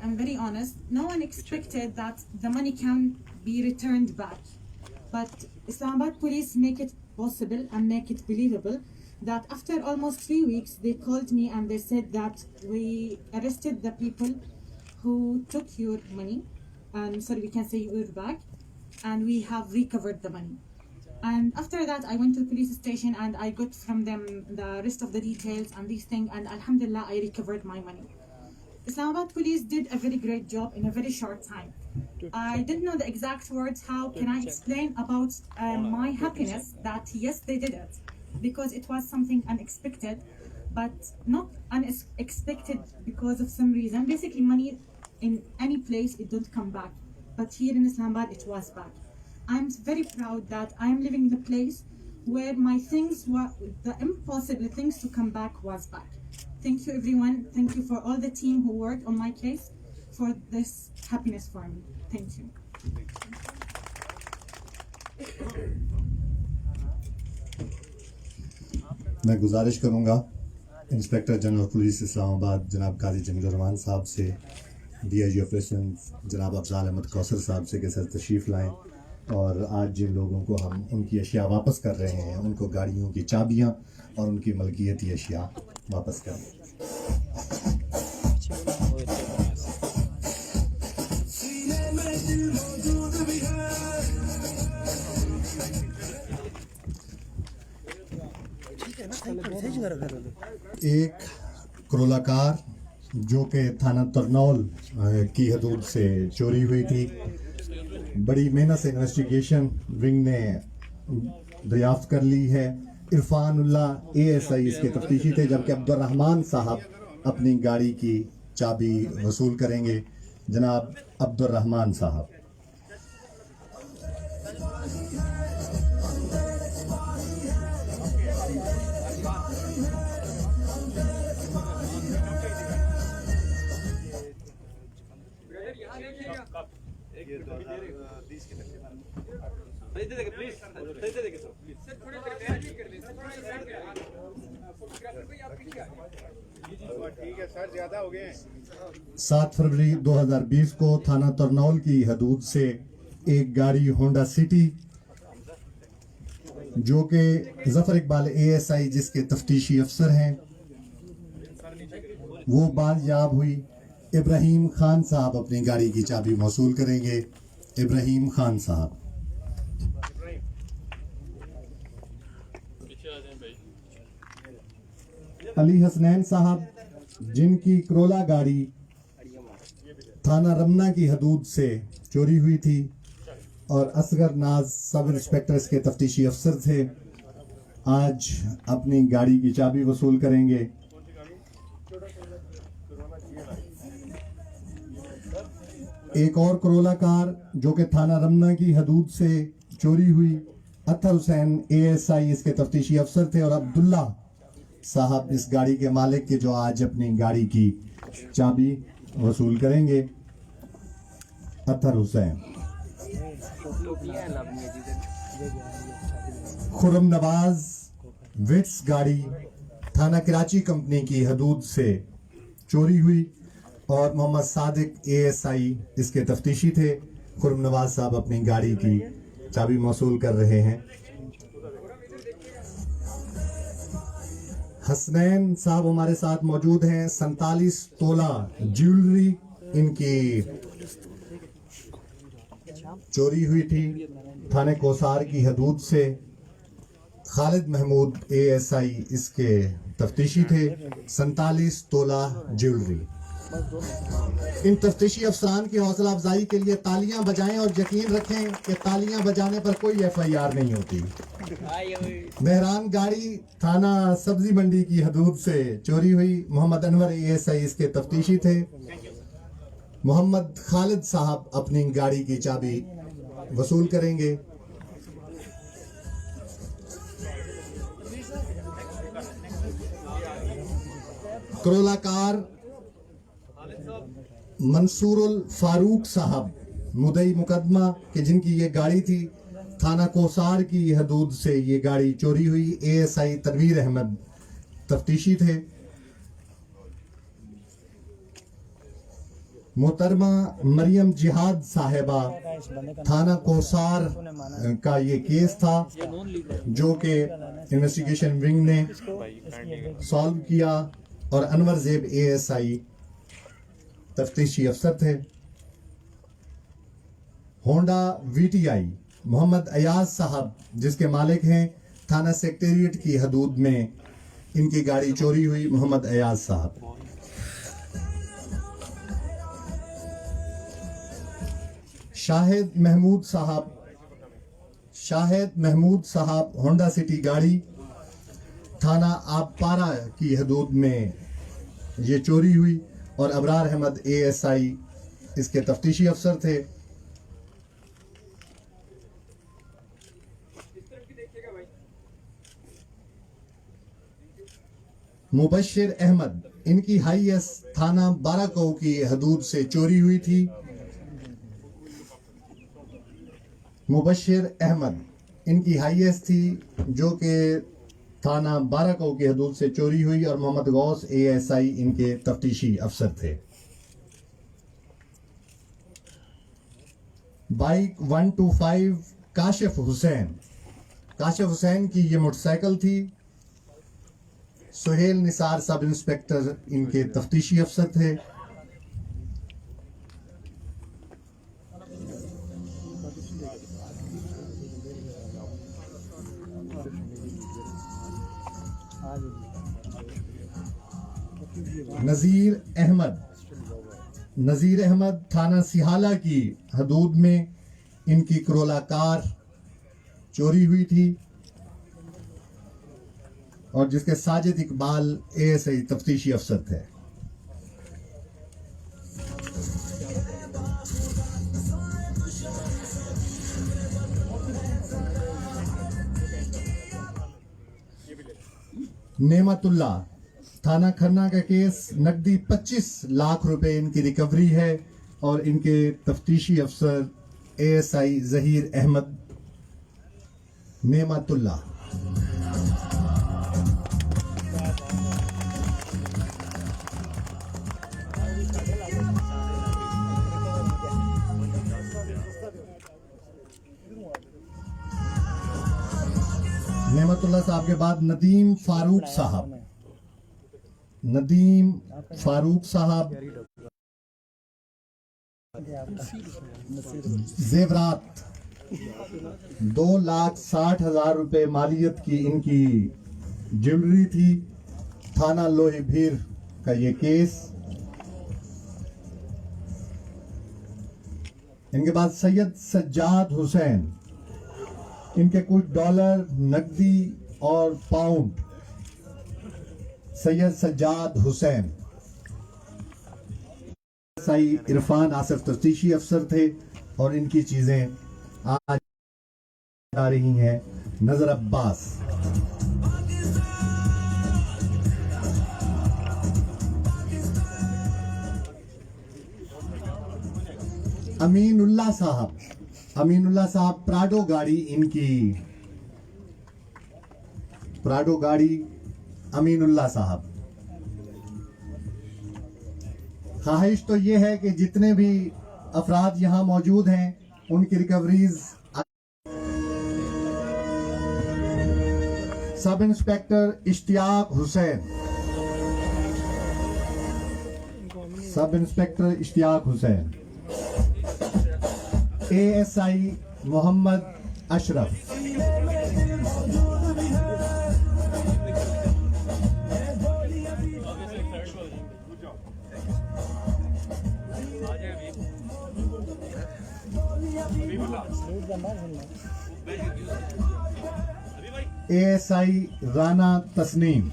I'm very honest. No one expected that the money can be returned back. But Islamabad police make it possible and make it believable that after almost 3 weeks, they called me and they said that we arrested the people who took your money. And sorry, we can say your bag. And we have recovered the money. And after that, I went to the police station and I got from them the rest of the details and these things. And Alhamdulillah, I recovered my money. Islamabad police did a very great job in a very short time. I didn't know the exact words. How can I explain about my happiness that yes, they did it, because it was something unexpected, but not unexpected because of some reason. Basically, money in any place, it don't come back. But here in Islamabad, it was back. I'm very proud that I'm living in the place where my things were, the impossible things to come back was back. Thank you, everyone. Thank you for all the team who worked on my case for this happiness for me. Thank you. मैं गुजारिश करूंगा inspector general police Islamabad जनाब काजी जमील रहमान साहब से, DIG operation जनाब अफजाल अहमद कौसर साहब से कि सर तशरीफ़ लाएं और आज जिन लोगों को हम उनकी अशिया वापस कर रहे हैं उनको गाड़ियों की चाबियां और उनकी मलकियती अशिया वापस करें। एक क्रोला कार जो कि थाना तरनौल की हदूद से चोरी हुई थी, बड़ी मेहनत से इन्वेस्टिगेशन विंग ने दरियाफ्त कर ली है। इरफानुल्लाह ASI इसके तफ्तीशी थे, जबकि अब्दुर्रहमान साहब अपनी गाड़ी की चाबी वसूल करेंगे। जनाब अब्दुर्रहमान साहब। ये 2020 के तकरीबन दे देंगे प्लीज, दे देंगे सर थोड़े तैयारी कर दें ठीक है सर, ज्यादा हो गए हैं। 7 फरवरी 2020 को थाना तरनौल की हदूद से एक गाड़ी होंडा सिटी जो कि जफर इकबाल ASI जिसके तफ्तीशी अफसर हैं वो बाजियाब हुई। इब्राहिम खान साहब अपनी गाड़ी की चाबी मौसूल करेंगे। इब्राहिम खान साहब। अली हसनैन साहब जिनकी क्रोला गाड़ी थाना रमना की हदूद से चोरी हुई थी और असगर नाज सब इंस्पेक्टर इसके तफ्तीशी अफसर थे, आज अपनी गाड़ी की चाबी वसूल करेंगे। एक और करोला कार जो कि थाना रमना की हदूद से चोरी हुई, अत्तर हुसैन ASI इसके तफ्तीशी अफसर थे और अब्दुल्ला साहब इस गाड़ी के मालिक के जो आज अपनी गाड़ी की चाबी वसूल करेंगे। अत्तर हुसैन। खुरम नवाज विट्स गाड़ी थाना कराची कंपनी की हदूद से चोरी हुई और मोहम्मद सादिक ASI इसके तफ्तीशी थे। खुरम नवाज साहब अपनी गाड़ी की चाबी मौसूल कर रहे हैं। हसनैन साहब हमारे साथ मौजूद हैं। 47 तोला ज्वेलरी इनकी चोरी हुई थी थाने कोसार की हदूद से। खालिद महमूद ASI इसके तफ्तीशी थे। 47 तोला ज्वेलरी। इन तफ्तीशी अफसरान की हौसला अफजाई के लिए तालियां बजाएं और यकीन रखें कि तालियां बजाने पर कोई FIR नहीं होती। मेहरान गाड़ी थाना सब्जी मंडी की हदूद से चोरी हुई। मोहम्मद अनवर ASI इसके तफ्तीशी थे। मोहम्मद खालिद साहब अपनी गाड़ी की चाबी वसूल करेंगे। करोला कार मंसूरुल फारूक साहब मुदई मुकदमा के जिनकी ये गाड़ी थी, थाना कोसार की हदूद से ये गाड़ी चोरी हुई। ASI तनवीर अहमद तफ्तीशी थे। मोहतरमा मरियम जिहाद साहिबा थाना कोसार का ये केस था जो कि इन्वेस्टिगेशन विंग ने सॉल्व किया और अनवर जेब ASI तफ्तीशी अफसर थे। होंडा VTI मोहम्मद अयाज साहब जिसके मालिक हैं, थाना सेक्रेटेरिएट की हदूद में इनकी गाड़ी चोरी हुई। मोहम्मद अयाज साहब शाहिद महमूद साहब होंडा सिटी गाड़ी थाना आबपारा की हदूद में ये चोरी हुई और अबरार अहमद ASI इसके तफ्तीशी अफसर थे। मुबश्शिर अहमद इनकी हाईएस थाना बाराको की हदूद से चोरी हुई थी। मुबश्शिर अहमद इनकी हाईएस थी जो कि थाना बाराको की हदूद से चोरी हुई और मोहम्मद गौस ASI इनके तफ्तीशी अफसर थे। बाइक 125 काशिफ हुसैन की ये मोटरसाइकिल थी। सुहेल निसार सब इंस्पेक्टर इनके तफ्तीशी अफसर थे। नजीर अहमद थाना सिहाला की हदूद में इनकी करोला कार चोरी हुई थी और जिसके साजिद इकबाल ASI तफ्तीशी अफसर थे। नेमतुल्ला थाना खन्ना का केस, नकदी 25 लाख रुपए इनकी रिकवरी है और इनके तफ्तीशी अफसर ASI जहीर अहमद नेमतुल्ला। नेमतुल्ला साहब के बाद नदीम फारूक साहब जेवरात 2,60,000 रुपए मालियत की इनकी ज्वेलरी थी। थाना लोहे भीर का ये केस। इनके बाद सैयद सज्जाद हुसैन, इनके कुछ डॉलर, नकदी और पाउंड। सैयद सज्जाद हुसैन इरफान आसिफ तफ्तीशी अफसर थे और इनकी चीजें आज आ रही हैं। नजर अब्बास, अमीनुल्लाह साहब प्राडो गाड़ी इनकी, प्राडो गाड़ी अमीनुल्लाह साहब। ख्वाहिश तो ये है कि जितने भी अफराद यहाँ मौजूद हैं उनकी recoveries. Sub inspector Ishtiaq Hussain, ASI Mohammad Ashraf, ASI Rana Tasneem,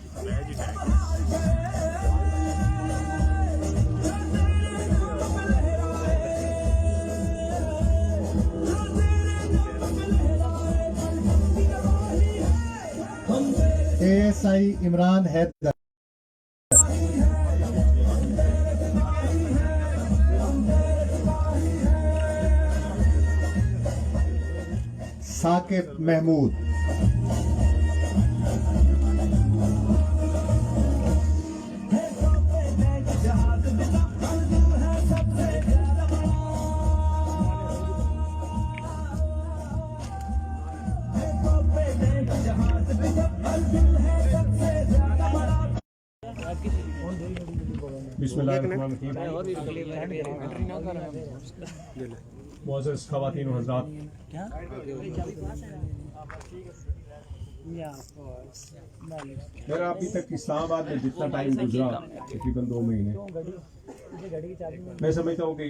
ASI Imran Haider, Saqib Mahmood, मुअज़्ज़ज़ ख़वातीन व हज़रात, मेरा अभी तक इस्लामाबाद में जितना टाइम गुजरा, तकरीबन 2 महीने, मैं समझता हूँ कि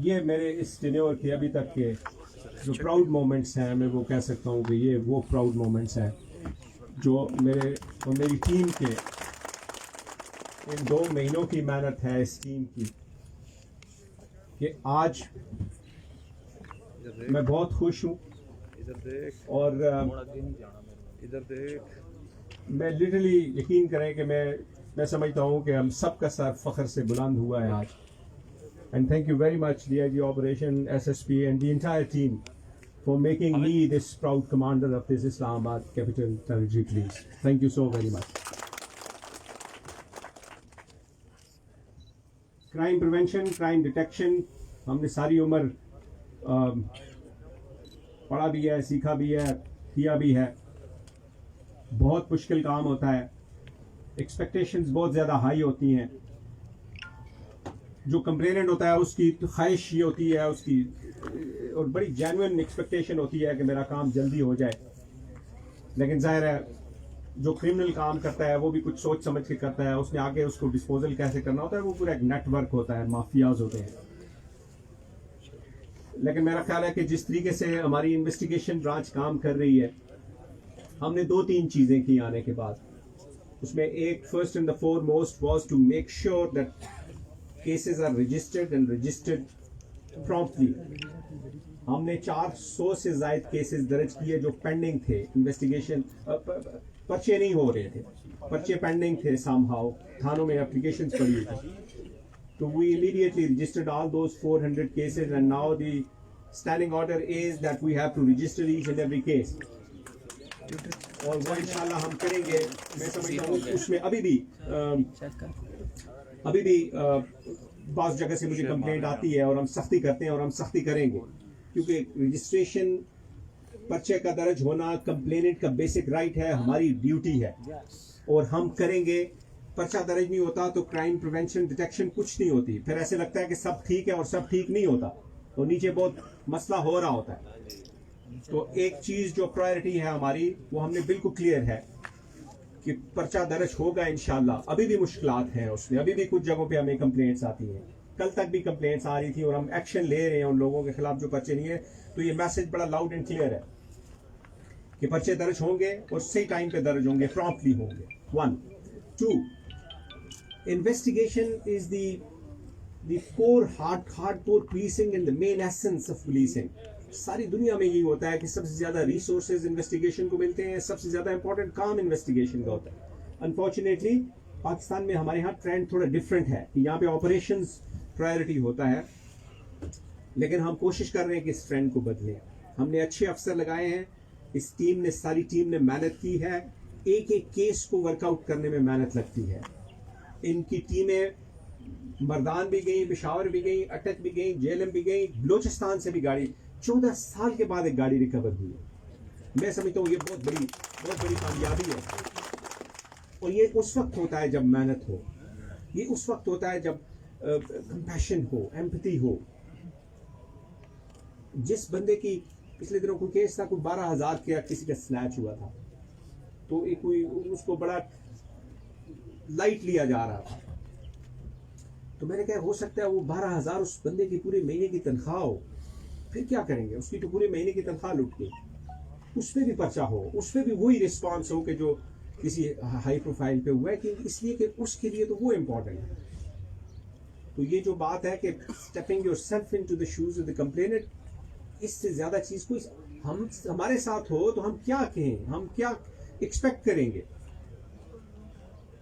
ये मेरे इस टेन्योर के अभी तक के जो प्राउड मोमेंट्स हैं, मैं वो कह सकता हूँ कि ये वो प्राउड मोमेंट्स हैं जो मेरे और मेरी टीम के इन 2 महीनों की मेहनत है इस टीम की, कि आज मैं बहुत खुश हूँ और इधर देख मैं लिटरली यकीन करें कि मैं समझता हूँ कि हम सब का सर फख्र से बुलंद हुआ है आज। And thank you very much DIG operation, SSP and the entire team for making me this proud commander of this Islamabad Capital Territory Police. Thank you so very much. Crime prevention, crime detection, हमने सारी उम्र पढ़ा भी है, सीखा भी है, किया भी है। बहुत मुश्किल काम होता है, एक्सपेक्टेशंस बहुत ज़्यादा हाई होती हैं। जो कंप्लेनेंट होता है उसकी ख्वाहिश ये होती है, उसकी और बड़ी जेन्युइन एक्सपेक्टेशन होती है कि मेरा काम जल्दी हो जाए, लेकिन जाहिर है जो क्रिमिनल काम करता है वो भी कुछ सोच समझ के करता है, उसने आगे उसको डिस्पोजल कैसे करना होता है, वो पूरा एक नेटवर्क होता है, माफियाज होते हैं। लेकिन मेरा ख्याल है कि जिस तरीके से हमारी इन्वेस्टिगेशन ब्रांच काम कर रही है, हमने 2-3 चीज़ें की आने के बाद। उसमें एक first and the foremost was to make sure that cases are registered and registered promptly. हमने 400 से ज़ायद केसेस दर्ज किए जो पेंडिंग थे, इन्वेस्टिगेशन पर्चे नहीं हो रहे थे, पर्चे पेंडिंग थे, समहाउ थानों में एप्लीकेशंस पड़ी थी। So we immediately registered all those 400 cases, and now the standing order is that we have to register each and every case. और वो इंशाल्लाह हम करेंगे। मैं समझता हूँ उसमें अभी भी बाज़ जगह से मुझे कंप्लेंट आती है और हम सख्ती करते हैं और हम सख्ती करेंगे, क्योंकि रजिस्ट्रेशन, पर्चे का दर्ज होना कंप्लेनेंट का बेसिक राइट है, हमारी ड्यूटी है और हम करेंगे। पर्चा दर्ज नहीं होता तो क्राइम प्रिवेंशन डिटेक्शन कुछ नहीं होती, फिर ऐसे लगता है कि सब ठीक है और सब ठीक नहीं होता, तो नीचे बहुत मसला हो रहा होता है। तो एक चीज़ जो प्रायोरिटी है हमारी, वो हमने बिल्कुल क्लियर है कि पर्चा दर्ज होगा इंशाल्लाह। अभी भी मुश्किलात हैं उसमें, अभी भी कुछ जगहों पे हमें कंप्लेंट्स आती हैं, कल तक भी कंप्लेंट्स आ रही थी और हम एक्शन ले रहे हैं उन लोगों के खिलाफ जो पर्चे नहीं है। तो ये मैसेज बड़ा लाउड एंड क्लियर है कि पर्चे दर्ज होंगे और सही टाइम पे दर्ज होंगे, प्रॉम्प्टली होंगे। 1 2 investigation is the core hardcore policing and the main essence of policing. सारी दुनिया में यही होता है कि सबसे ज्यादा रिसोर्सेज इन्वेस्टिगेशन को मिलते हैं, सबसे ज्यादा इंपॉर्टेंट काम इन्वेस्टिगेशन का होता है। अनफॉर्चुनेटली पाकिस्तान में हमारे यहाँ ट्रेंड थोड़ा डिफरेंट है कि यहाँ पे ऑपरेशंस प्रायोरिटी होता है, लेकिन हम कोशिश कर रहे हैं कि इस ट्रेंड को बदलें। हमने अच्छे अफसर लगाए हैं, इस टीम ने, सारी टीम ने मेहनत की है, एक एक केस को वर्कआउट करने में मेहनत लगती है। इनकी टीमें मर्दान भी गई, पेशावर भी गई, अटक भी गई, जेलम भी गई, बलोचिस्तान से भी गाड़ी 14 साल के बाद एक गाड़ी रिकवर हुई है। मैं समझता हूँ ये बहुत बड़ी कामयाबी है। और ये उस वक्त होता है जब मेहनत हो, ये उस वक्त होता है जब कंपैशन हो, एम्पैथी हो। जिस बंदे की पिछले दिनों कोई केस था, कोई 12,000 का किसी का स्नैच हुआ था, तो एक कोई उसको बड़ा लाइट लिया जा रहा था। तो मैंने कहा हो सकता है वो 12,000 उस बंदे की पूरे महीने की तनख्वाह हो, फिर क्या करेंगे, उसकी तो पूरे महीने की तनख्वाह लुट गई, उस पर भी पर्चा हो, उस पर भी वही रिस्पॉन्स हो कि जो किसी हाई प्रोफाइल पे हुआ है, कि इसलिए कि उसके लिए तो वो इम्पोर्टेंट है। तो ये जो बात है कि stepping yourself into the shoes of the complainant, इससे ज्यादा चीज कोई हम हमारे साथ हो तो हम क्या कहें, हम क्या एक्सपेक्ट करेंगे।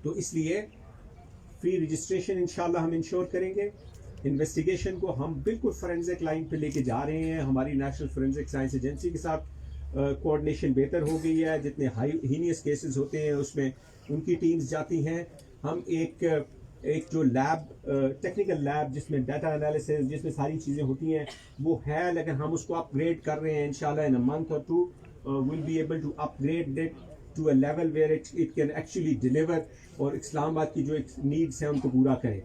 तो इसलिए फ्री रजिस्ट्रेशन इंशाल्लाह हम इंश्योर करेंगे। इन्वेस्टिगेशन को हम बिल्कुल फोरेंसिक लाइन पे लेके जा रहे हैं। हमारी नेशनल फोरेंसिक साइंस एजेंसी के साथ कोऑर्डिनेशन बेहतर हो गई है। जितने हाई हीनियस केसेस होते हैं उसमें उनकी टीम्स जाती हैं। हम एक जो लैब, टेक्निकल लैब जिसमें डाटा एनालिसिस, जिसमें सारी चीज़ें होती हैं वो है, लेकिन हम उसको अपग्रेड कर रहे हैं। इंशाल्लाह इन अ मंथ और 2 will be able to upgrade it to a level where it can actually deliver और इस्लामाबाद की जो नीड्स हैं उनको पूरा करें।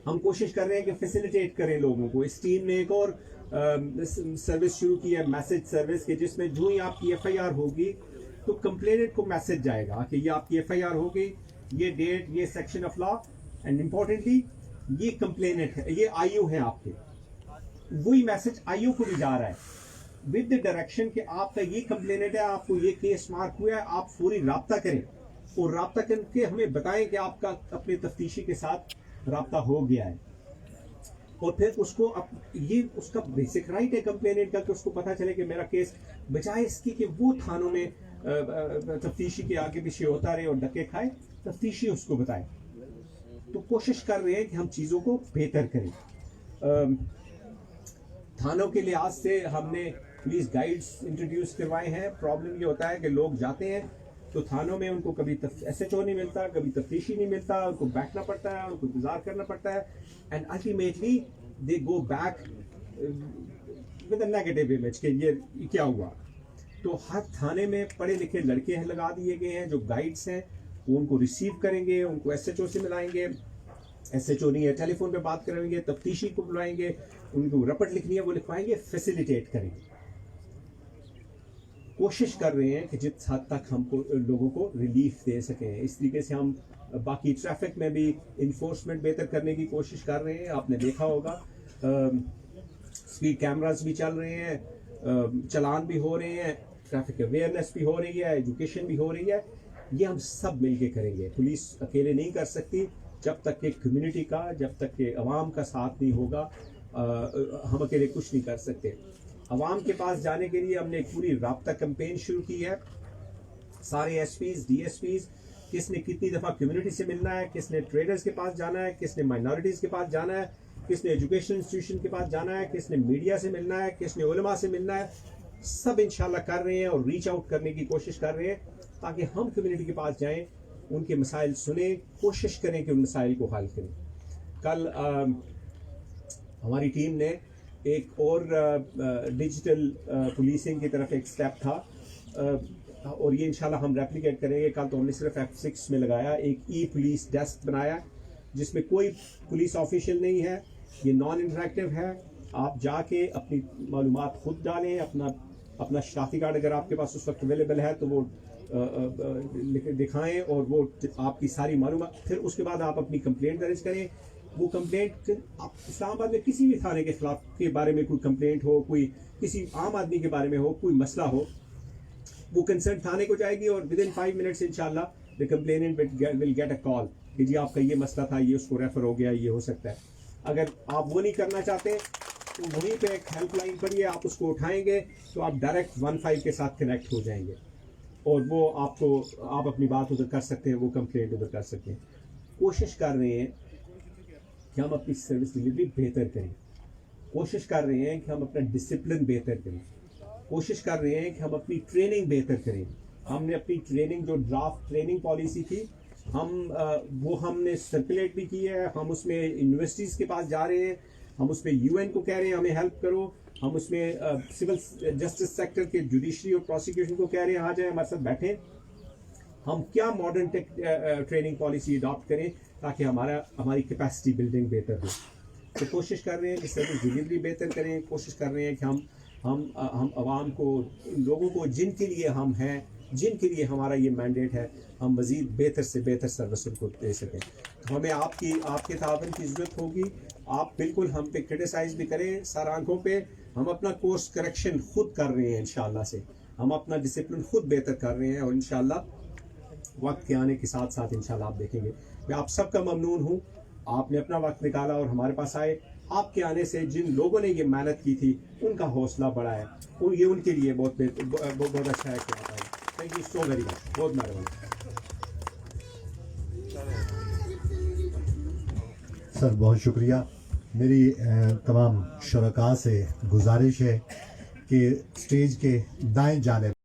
हम कोशिश कर रहे हैं कि फैसिलिटेट करें लोगों को। इस टीम ने एक और सर्विस शुरू की है, मैसेज सर्विस के, जिसमें जो ही आपकी FIR होगी तो कंप्लेनेंट को मैसेज जाएगा कि ये आपकी FIR हो गई, ये डेट, ये section of law, and importantly ये कंप्लेनेंट है, ये IO है आपके। वही मैसेज IO को भी जा रहा है विद द डायरेक्शन कि आपका ये कंप्लेनेंट है, आपको ये केस मार्क हुआ है, आप फौरी राब्ता करें और राब्ता करके हमें बताएं कि आपका अपने तफ्तीशी के साथ राब्ता हो गया है। और फिर उसको ये उसका बेसिक राइट है कंप्लेनेंट का कि उसको पता चले कि मेरा केस, बजाय इसकी कि वो थानों में तफ्तीशी के आगे पीछे होता रहे और धक्के खाए, तफ्तीशी उसको बताए। तो कोशिश कर रहे हैं कि हम चीज़ों को बेहतर करें। थानों के लिहाज से हमने पुलिस गाइड्स इंट्रोड्यूस करवाए हैं। प्रॉब्लम ये होता है कि लोग जाते हैं तो थानों में उनको कभी SHO नहीं मिलता, कभी तफ्तीशी नहीं मिलता, उनको बैठना पड़ता है, उनको इंतजार करना पड़ता है, and ultimately they go back with a negative image कि ये क्या हुआ। तो हर थाने में पढ़े लिखे लड़के लगा दिए गए हैं जो गाइड्स हैं, वो उनको रिसीव करेंगे, उनको SHO से मिलाएंगे, SHO नहीं है टेलीफोन पे बात करेंगे, तफ्तीशी को बुलाएंगे, उनको रपट लिखनी है वो लिखवाएंगे, फैसिलिटेट करेंगे। कोशिश कर रहे हैं कि जिस हद तक हमको लोगों को रिलीफ दे सकें। इस तरीके से हम बाकी ट्रैफिक में भी इन्फोर्समेंट बेहतर करने की कोशिश कर रहे हैं। आपने देखा होगा स्पीड कैमरास भी चल रहे हैं, चलान भी हो रहे हैं, ट्रैफिक अवेयरनेस भी हो रही है, एजुकेशन भी हो रही है। ये हम सब मिलके करेंगे। पुलिस अकेले नहीं कर सकती जब तक कि कम्युनिटी का, जब तक कि अवाम का साथ नहीं होगा, हम अकेले कुछ नहीं कर सकते। अवाम के पास जाने के लिए हमने एक पूरी राब्ता कैंपेन शुरू की है। सारे SPs, DSPs, किसने कितनी दफ़ा कम्युनिटी से मिलना है, किसने ट्रेडर्स के पास जाना है, किसने माइनॉरिटीज़ के पास जाना है, किसने एजुकेशन इंस्टीट्यूशन के पास जाना है, किसने मीडिया से मिलना है, किसने उलमा से मिलना है, सब इंशाल्लाह कर रहे हैं और रीच आउट करने की कोशिश कर रहे हैं ताकि हम कम्युनिटी के पास जाएं, उनके मसाइल सुने, कोशिश करें कि उन मसाइल को हल करें। कल हमारी टीम ने एक और डिजिटल पुलिसिंग की तरफ एक स्टेप था और ये इंशाल्लाह हम रेप्लिकेट करेंगे। कल तो हमने सिर्फ F6 में लगाया, एक पुलिस डेस्क बनाया जिसमें कोई पुलिस ऑफिशियल नहीं है, ये नॉन इंटरेक्टिव है। आप जाके अपनी मालूमात खुद डालें, अपना शनाख्ती कार्ड अगर आपके पास उस वक्त अवेलेबल है तो वो दिखाएं और वो आपकी सारी मालूमात, फिर उसके बाद आप अपनी कंप्लेंट दर्ज करें। वो कंप्लेंट इस्लामाबाद में किसी भी थाने के खिलाफ के बारे में कोई कंप्लेंट हो, कोई किसी आम आदमी के बारे में हो, कोई मसला हो, वो कंसर्न थाने को जाएगी और विद इन 5 मिनट्स इंशाल्लाह the complainant will get a call कि जी आपका ये मसला था, ये उसको रेफर हो गया, ये हो सकता है। अगर आप वो नहीं करना चाहते तो वहीं पे एक हेल्पलाइन पड़ी है, आप उसको उठाएंगे तो आप डायरेक्ट 15 के साथ कनेक्ट हो जाएंगे और वो आप अपनी बात उधर कर सकते हैं, वो कंप्लेंट उधर कर सकते हैं। कोशिश कर रहे हैं कि हम अपनी सर्विस डिलीवरी बेहतर करें, कोशिश कर रहे हैं कि हम अपना डिसिप्लिन बेहतर करें, कोशिश कर रहे हैं कि हम अपनी ट्रेनिंग बेहतर करें। हमने अपनी ट्रेनिंग, जो ड्राफ्ट ट्रेनिंग पॉलिसी थी, वो हमने सर्कुलेट भी की है। हम उसमें यूनिवर्सिटीज़ के पास जा रहे हैं, हम उसमें UN को कह रहे हैं हमें हेल्प करो, हम उसमें सिविल जस्टिस सेक्टर के जुडिशरी और प्रोसिक्यूशन को कह रहे हैं आ जाए हमारे साथ बैठें, हम क्या मॉडर्न ट्रेनिंग पॉलिसी अडॉप्ट करें ताकि हमारी कैपेसिटी बिल्डिंग बेहतर हो। तो कोशिश कर रहे हैं कि सर्विस डिलीवरी बेहतर करें, कोशिश कर रहे हैं कि हम आवाम को, लोगों को जिनके लिए हम हैं, जिनके लिए हमारा ये मैंडेट है, हम मज़ीद बेहतर से बेहतर सर्विस उनको दे सकें। तो हमें आपके तावन की ज़रूरत होगी। आप बिल्कुल हम पे क्रिटिसाइज़ भी करें सर आंखों पे, हम अपना कोर्स करेक्शन खुद कर रहे हैं इंशाल्लाह से, हम अपना डिसिप्लिन खुद बेहतर कर रहे हैं और इंशाल्लाह वक्त के आने के साथ साथ इंशाल्लाह आप देखेंगे। मैं आप सबका ममनून हूँ, आपने अपना वक्त निकाला और हमारे पास आए। आपके आने से जिन लोगों ने ये मेहनत की थी उनका हौसला बढ़ा है, और ये उनके लिए बहुत अच्छा है। Thank you so very much, बहुत मेहरबानी सर, बहुत शुक्रिया। मेरी तमाम शुरका से गुजारिश है कि स्टेज के दाएं जाने